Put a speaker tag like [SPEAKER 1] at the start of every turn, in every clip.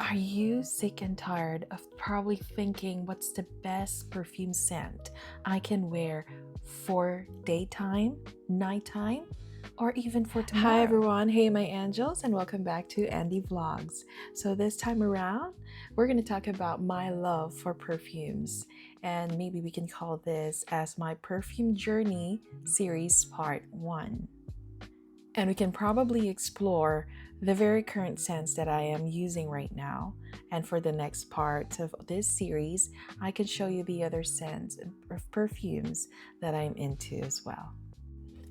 [SPEAKER 1] Are you sick and tired of probably thinking what's the best perfume scent I can wear for daytime, nighttime, or even for tomorrow? Hi everyone, hey my angels, and welcome back to Andy Vlogs. So this time around, we're going to talk about my love for perfumes, and maybe we can call this as my perfume journey series part 1. And we can probably explore the very current scents that I am using right now. And for the next part of this series, I can show you the other scents of perfumes that I'm into as well.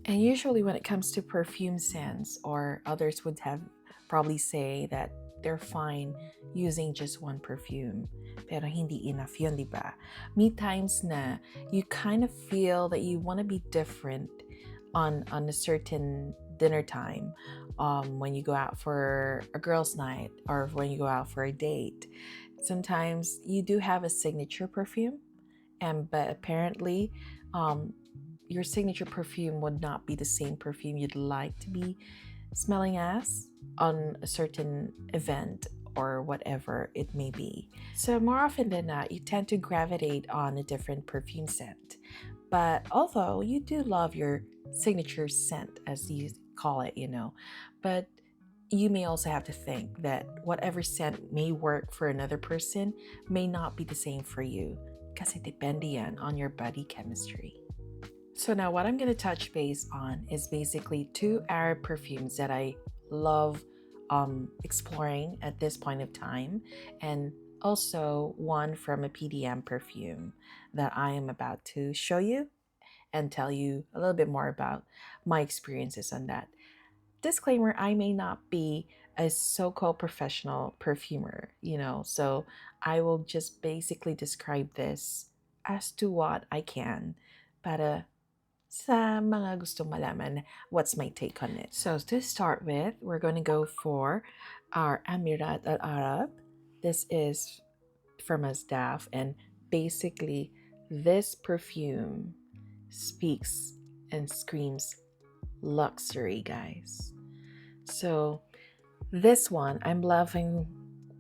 [SPEAKER 1] And usually when it comes to perfume scents, or others would have probably say that they're fine using just one perfume. Pero hindi enough yun, di ba? May times na you kind of feel that you want to be different on a certain dinner time, when you go out for a girls' night or when you go out for a date. Sometimes you do have a signature perfume, but apparently your signature perfume would not be the same perfume you'd like to be smelling as on a certain event or whatever it may be. So more often than not, you tend to gravitate on a different perfume scent. But although you do love your signature scent, as you call it, but you may also have to think that whatever scent may work for another person may not be the same for you, kasi depende yan on your body chemistry. So now what I'm going to touch base on is basically 2 Arab perfumes that I love exploring at this point of time, and also one from a PDM perfume that I am about to show you and tell you a little bit more about my experiences on that. Disclaimer, I may not be a so-called professional perfumer, so I will just basically describe this as to what I can para sa mga gusto malaman what's my take on it. So to start with, we're going to go for our Amirat Al Arab. This is from Asdaf, and basically this perfume speaks and screams luxury, guys. So this one I'm loving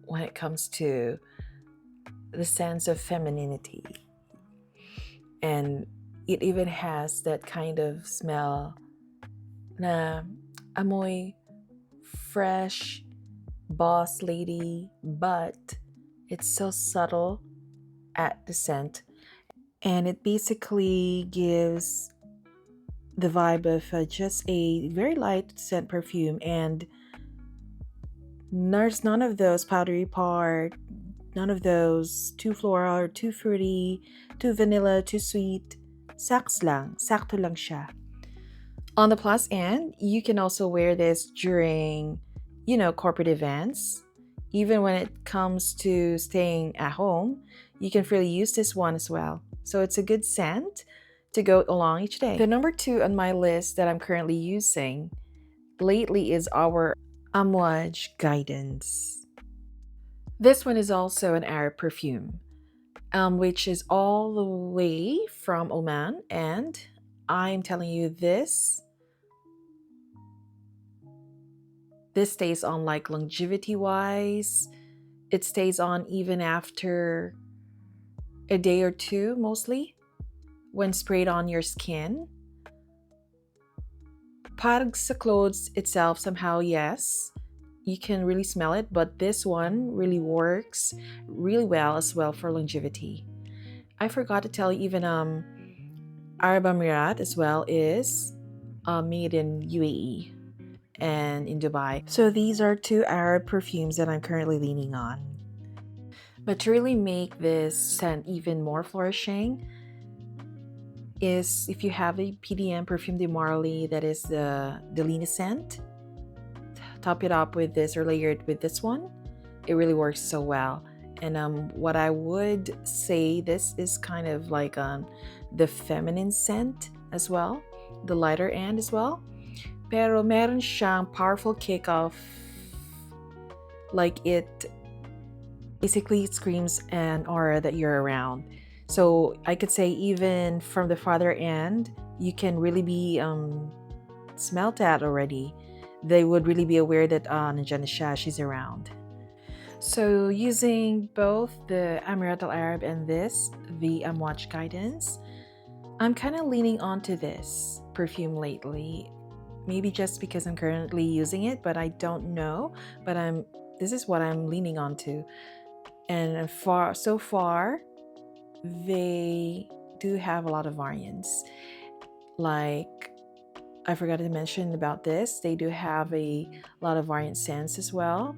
[SPEAKER 1] when it comes to the sense of femininity, and it even has that kind of smell na amoy fresh boss lady, but it's so subtle at the scent, and it basically gives the vibe of just a very light scent perfume, and there's none of those powdery part, none of those too floral or too fruity, too vanilla, too sweet. Sakto lang siya. On the plus end, you can also wear this during, corporate events. Even when it comes to staying at home, you can freely use this one as well. So it's a good scent to go along each day. The number 2 on my list that I'm currently using lately is our Amouage Guidance. This one is also an Arab perfume, which is all the way from Oman, and I'm telling you this stays on like longevity wise. It stays on even after a day or 2, mostly when sprayed on your skin. Pag sa clothes itself, somehow yes, you can really smell it, but this one really works really well as well for longevity. I forgot to tell you, even Arab Emirat as well is made in UAE and in Dubai. So these are 2 Arab perfumes that I'm currently leaning on. But to really make this scent even more flourishing is if you have a PDM Perfume de Marly, that is the Lina scent, top it up with this or layer it with this one. It really works so well. And what I would say, this is kind of like the feminine scent as well, the lighter end as well. Pero meron siyang powerful kick of, like, it basically screams an aura that you're around. So I could say even from the farther end, you can really be smelt at already. They would really be aware that nandiyan na siya, she's around. So using both the Amiratal Arab and the Watch Guidance, I'm kind of leaning onto this perfume lately. Maybe just because I'm currently using it, but I don't know. But this is what I'm leaning onto. And so far, they do have a lot of variants. Like, I forgot to mention about this. They do have a lot of variant scents as well.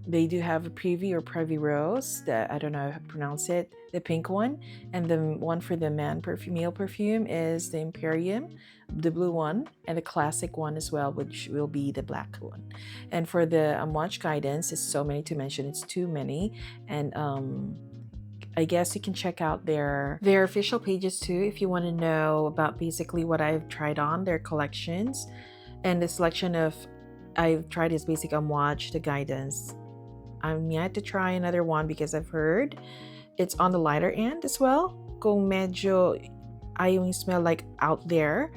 [SPEAKER 1] They do have a Privy or Privy Rose, that I don't know how to pronounce it, the pink one. And the one for the male perfume is the Imperium, the blue one, and the classic one as well, which will be the black one. And for the Watch Guidance, it's so many to mention, it's too many. And I guess you can check out their official pages too if you want to know about basically what I've tried on, their collections. And the selection of I've tried is basic Watch, the Guidance. I'm yet to try another one because I've heard it's on the lighter end as well. Kung medyo ayaw yung smell like out there,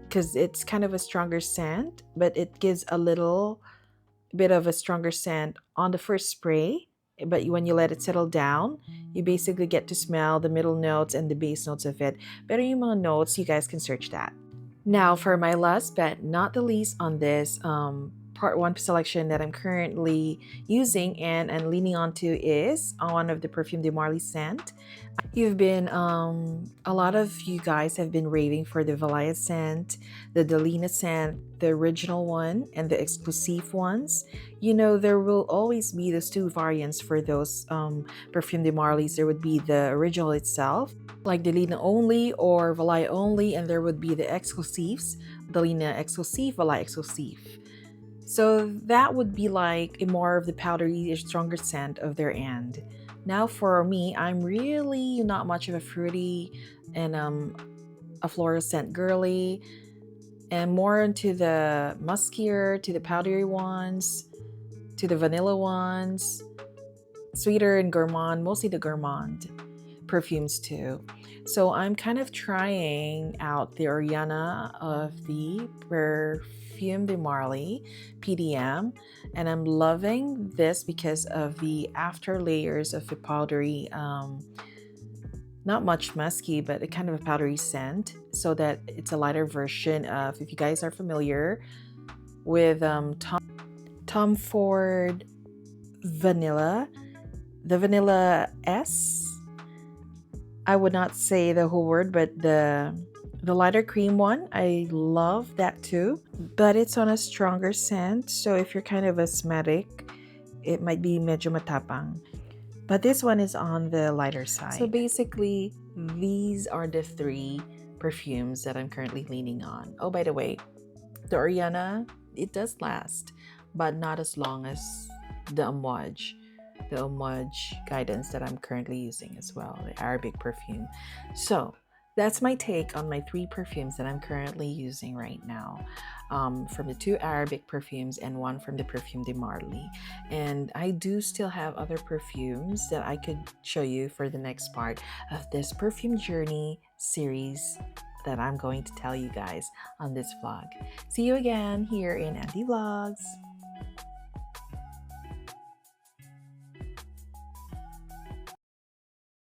[SPEAKER 1] because it's kind of a stronger scent, but it gives a little bit of a stronger scent on the first spray. But when you let it settle down, you basically get to smell the middle notes and the base notes of it. Pero yung mga notes, you guys can search that. Now for my last but not the least on this part 1 selection that I'm currently using and leaning onto is one of the Perfume de Marly scent. You've been, a lot of you guys have been raving for the Valaya scent, the Delina scent, the original one, and the exclusive ones. You know, there will always be those two variants for those Perfume de Marlys. There would be the original itself, like Delina only or Valaya only, and there would be the exclusives, Delina exclusive, Valaya exclusive. So that would be like a more of the powdery, stronger scent of their end. Now for me, I'm really not much of a fruity and a floral scent girly, and more into the muskier, to the powdery ones, to the vanilla ones, sweeter and gourmand, mostly the gourmand perfumes too. So I'm kind of trying out the Oriana of the Perfume de Marly PDM, and I'm loving this because of the after layers of the powdery, not much musky, but a kind of a powdery scent, so that it's a lighter version of, if you guys are familiar with Tom Ford Vanilla, the Vanilla S. I would not say the whole word, but the lighter cream one, I love that too. But it's on a stronger scent, so if you're kind of asthmatic, it might be medyo matapang. But this one is on the lighter side. So basically, these are the 3 perfumes that I'm currently leaning on. Oh, by the way, the Oriana, it does last, but not as long as the Amouage Guidance that I'm currently using as well, the Arabic perfume. So that's my take on my 3 perfumes that I'm currently using right now, from the 2 Arabic perfumes and 1 from the Perfume de Marly. And I do still have other perfumes that I could show you for the next part of this perfume journey series that I'm going to tell you guys on this vlog. See you again here in Andy Vlogs.